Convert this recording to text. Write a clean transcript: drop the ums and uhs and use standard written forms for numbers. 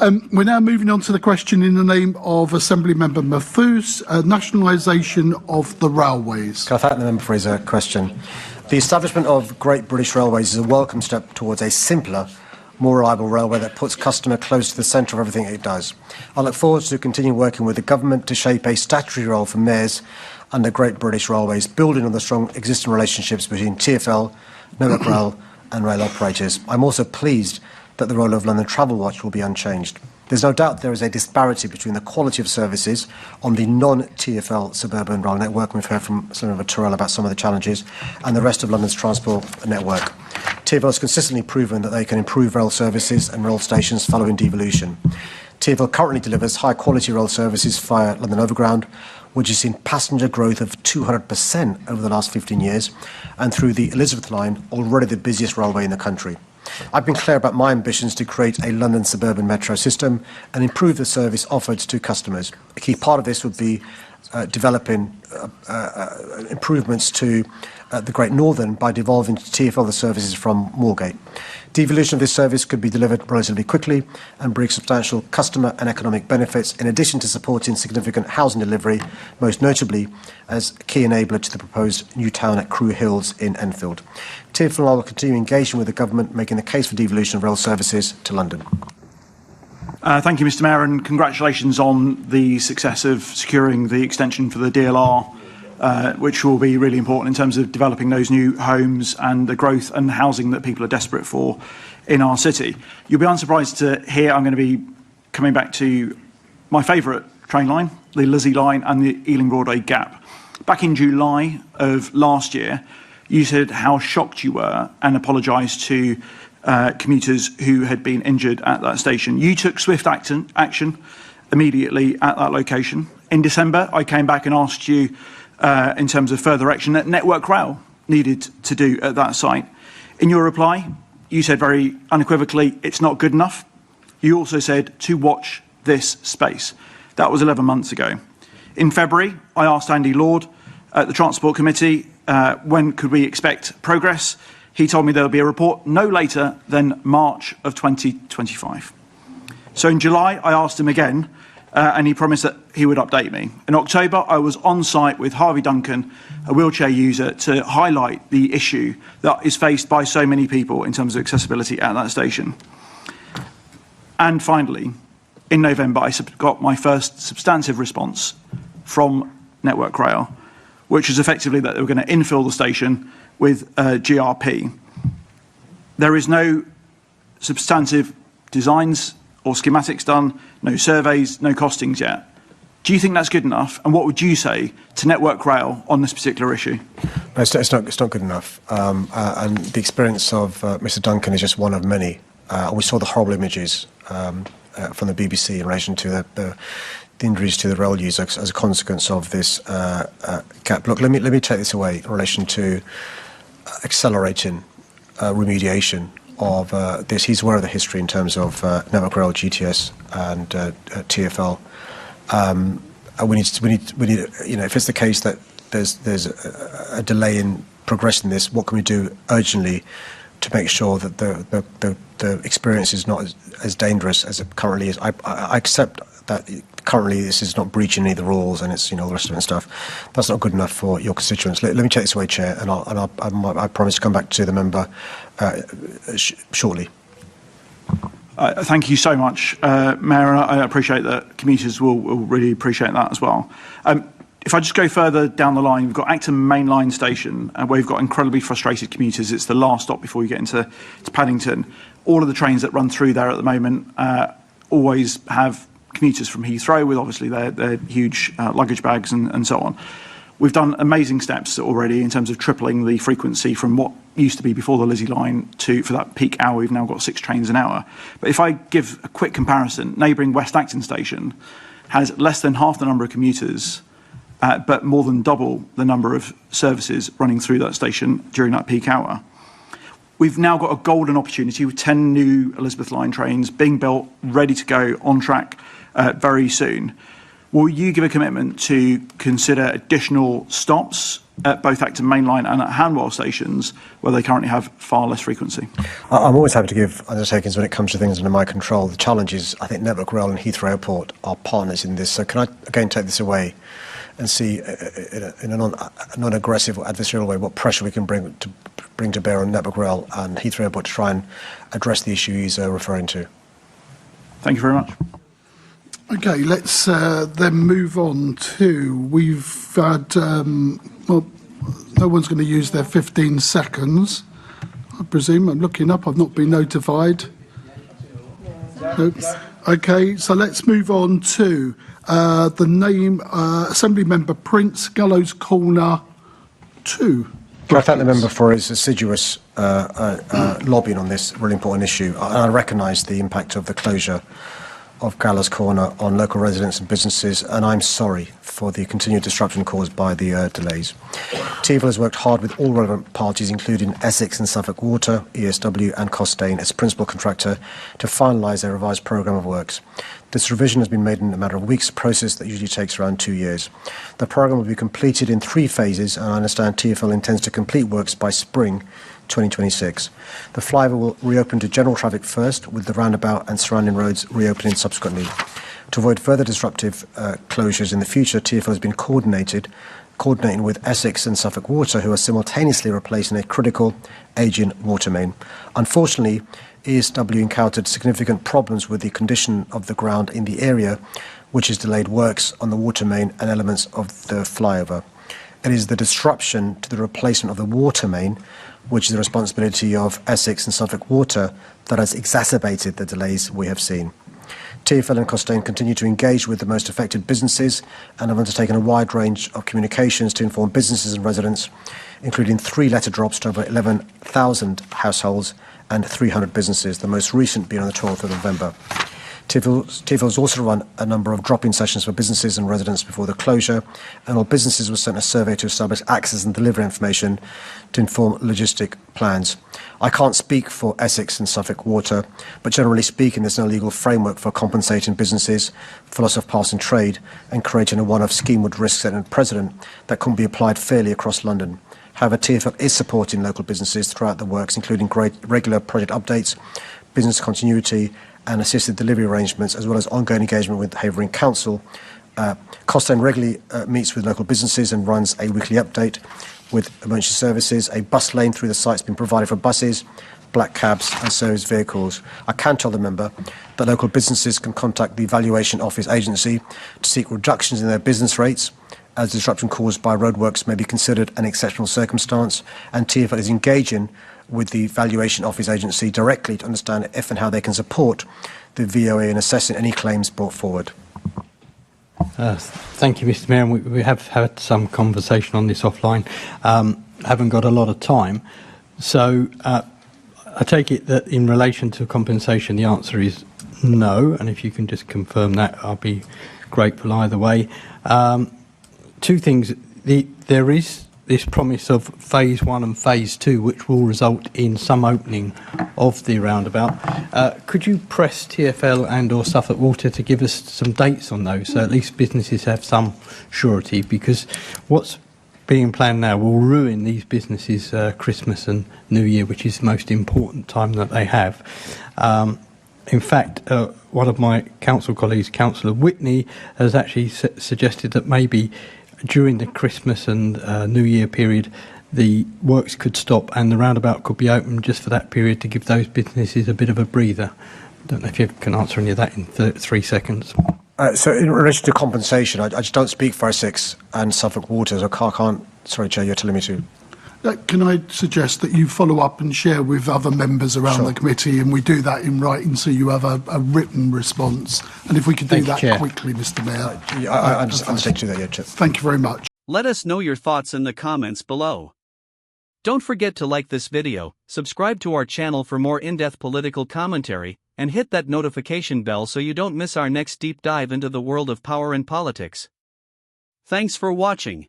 We're now moving on to the question in the name of Assembly Member Mahfouz, nationalisation of the railways. Can I thank the member for his question? The establishment of Great British Railways is a welcome step towards a simpler, more reliable railway that puts customer close to the centre of everything it does. I look forward to continuing working with the government to shape a statutory role for mayors under Great British Railways, building on the strong existing relationships between TfL, Network Rail and rail operators. I'm also pleased that the role of London Travel Watch will be unchanged. There's no doubt there is a disparity between the quality of services on the non-TfL suburban rail network. We've heard from Senator Tyrrell about some of the challenges, and the rest of London's transport network. TfL has consistently proven that they can improve rail services and rail stations following devolution. TfL currently delivers high-quality rail services via London Overground, which has seen passenger growth of 200% over the last 15 years, and through the Elizabeth line, already the busiest railway in the country. I've been clear about my ambitions to create a London suburban metro system and improve the service offered to customers. A key part of this would be developing improvements to the Great Northern by devolving to TfL the services from Moorgate. Devolution of this service could be delivered relatively quickly and bring substantial customer and economic benefits, in addition to supporting significant housing delivery, most notably as a key enabler to the proposed new town at Crewe Hills in Enfield. TfL will continue engaging with the government, making the case for devolution of rail services to London. Thank you, Mr Mayor, and congratulations on the success of securing the extension for the DLR, which will be really important in terms of developing those new homes and the growth and housing that people are desperate for in our city. You'll be unsurprised to hear I'm going to be coming back to my favourite train line, the Lizzie line and the Ealing Broadway Gap. Back in July of last year, you said how shocked you were and apologised to commuters who had been injured at that station. You took swift action immediately at that location. In December, I came back and asked you in terms of further action that Network Rail needed to do at that site. In your reply, you said very unequivocally, it's not good enough. You also said to watch this space. That was 11 months ago. In February, I asked Andy Lord at the Transport Committee, when could we expect progress? He told me there will be a report no later than March of 2025. So in July, I asked him again, and he promised that he would update me. In October, I was on site with Harvey Duncan, a wheelchair user, to highlight the issue that is faced by so many people in terms of accessibility at that station. And finally, in November, I got my first substantive response from Network Rail, which is effectively that they were going to infill the station with GRP. There is no substantive designs or schematics done, no surveys, no costings yet. Do you think that's good enough? And what would you say to Network Rail on this particular issue? No, it's not good enough. And the experience of Mr Duncan is just one of many. We saw the horrible images from the BBC in relation to the injuries to the rail users as a consequence of this gap. Look, let me take this away in relation to accelerating remediation of this. He's aware of the history in terms of Network Rail, GTS, and TfL. We need. You know, if it's the case that there's a delay in progressing this, what can we do urgently to make sure that the experience is not as dangerous as it currently is? I accept that currently this is not breaching any of the rules, and it's, you know, all the rest of it and stuff. That's not good enough for your constituents. Let me take this away, Chair, and I promise to come back to the member shortly. Thank you so much, Mayor. I appreciate that commuters will really appreciate that as well. If I just go further down the line, we've got Acton Main Line Station, where we've got incredibly frustrated commuters. It's the last stop before you get into Paddington. All of the trains that run through there at the moment always have commuters from Heathrow with obviously their huge luggage bags and so on. We've done amazing steps already in terms of tripling the frequency from what used to be before the Lizzie line to, for that peak hour, we've now got 6 trains an hour. But if I give a quick comparison, neighbouring West Acton Station has less than half the number of commuters, but more than double the number of services running through that station during that peak hour. We've now got a golden opportunity with 10 new Elizabeth line trains being built, ready to go on track very soon. Will you give a commitment to consider additional stops at both Acton Mainline and at Hanwell stations, where they currently have far less frequency? I'm always happy to give undertakings when it comes to things under my control. The challenge is, I think Network Rail and Heathrow Airport are partners in this. So can I again take this away and see in a non-aggressive or adversarial way what pressure we can bring to bear on Network Rail and Heathrow Airport to try and address the issue he's referring to? Thank you very much. Okay, let's then move on to, we've had, well, no one's going to use their 15 seconds, I presume. I'm looking up, I've not been notified. No. Okay, so let's move on to the name, Assembly Member Prince, Gallows Corner 2. I thank the member for his assiduous lobbying on this really important issue. I recognise the impact of the closure of Gallows Corner on local residents and businesses, and I'm sorry for the continued disruption caused by the delays. TfL has worked hard with all relevant parties, including Essex and Suffolk Water, ESW and Costain as principal contractor, to finalise their revised programme of works. This revision has been made in a matter of weeks, a process that usually takes around 2 years. The programme will be completed in 3 phases, and I understand TfL intends to complete works by spring 2026. The flyover will reopen to general traffic first, with the roundabout and surrounding roads reopening subsequently. To avoid further disruptive closures in the future, TfL has been coordinating with Essex and Suffolk Water, who are simultaneously replacing a critical ageing water main. Unfortunately, ESW encountered significant problems with the condition of the ground in the area, which has delayed works on the water main and elements of the flyover. It is the disruption to the replacement of the water main, which is the responsibility of Essex and Suffolk Water, that has exacerbated the delays we have seen. TfL and Costain continue to engage with the most affected businesses and have undertaken a wide range of communications to inform businesses and residents, including 3 letter drops to over 11,000 households and 300 businesses, the most recent being on the 12th of November. TfL has also run a number of drop-in sessions for businesses and residents before the closure, and all businesses were sent a survey to establish access and delivery information to inform logistic plans. I can't speak for Essex and Suffolk Water, but generally speaking, there's no legal framework for compensating businesses for loss of passing trade, and creating a one-off scheme would risk setting a precedent that couldn't be applied fairly across London. However, TfL is supporting local businesses throughout the works, including regular project updates, business continuity, and assisted delivery arrangements, as well as ongoing engagement with Havering Council. Costain regularly meets with local businesses and runs a weekly update with emergency services. A bus lane through the site has been provided for buses, black cabs and service vehicles. I can tell the member that local businesses can contact the Valuation Office Agency to seek reductions in their business rates, as disruption caused by roadworks may be considered an exceptional circumstance, and TfL is engaging with the Valuation Office Agency directly to understand if and how they can support the VOA in assessing any claims brought forward. Thank you, Mr. Mayor. And we have had some conversation on this offline. Haven't got a lot of time. So I take it that in relation to compensation, the answer is no. And if you can just confirm that, I'll be grateful either way. 2 things. There is this promise of phase 1 and phase 2, which will result in some opening of the roundabout. Could you press TfL and or Suffolk Water to give us some dates on those, so at least businesses have some surety, because what's being planned now will ruin these businesses' Christmas and New Year, which is the most important time that they have. In fact, one of my council colleagues, Councillor Whitney, has actually suggested that maybe during the Christmas and New Year period, the works could stop and the roundabout could be open just for that period to give those businesses a bit of a breather. I don't know if you can answer any of that in 3 seconds. So in relation to compensation, I just don't speak for Essex and Suffolk Water, so I can't, sorry Chair, you're telling me to. Can I suggest that you follow up and share with other members around the committee, and we do that in writing so you have a written response? And if we could do that quickly, Mr. Mayor. I understand to that, yeah, Chair. Thank you very much. Let us know your thoughts in the comments below. Don't forget to like this video, subscribe to our channel for more in-depth political commentary, and hit that notification bell so you don't miss our next deep dive into the world of power and politics. Thanks for watching.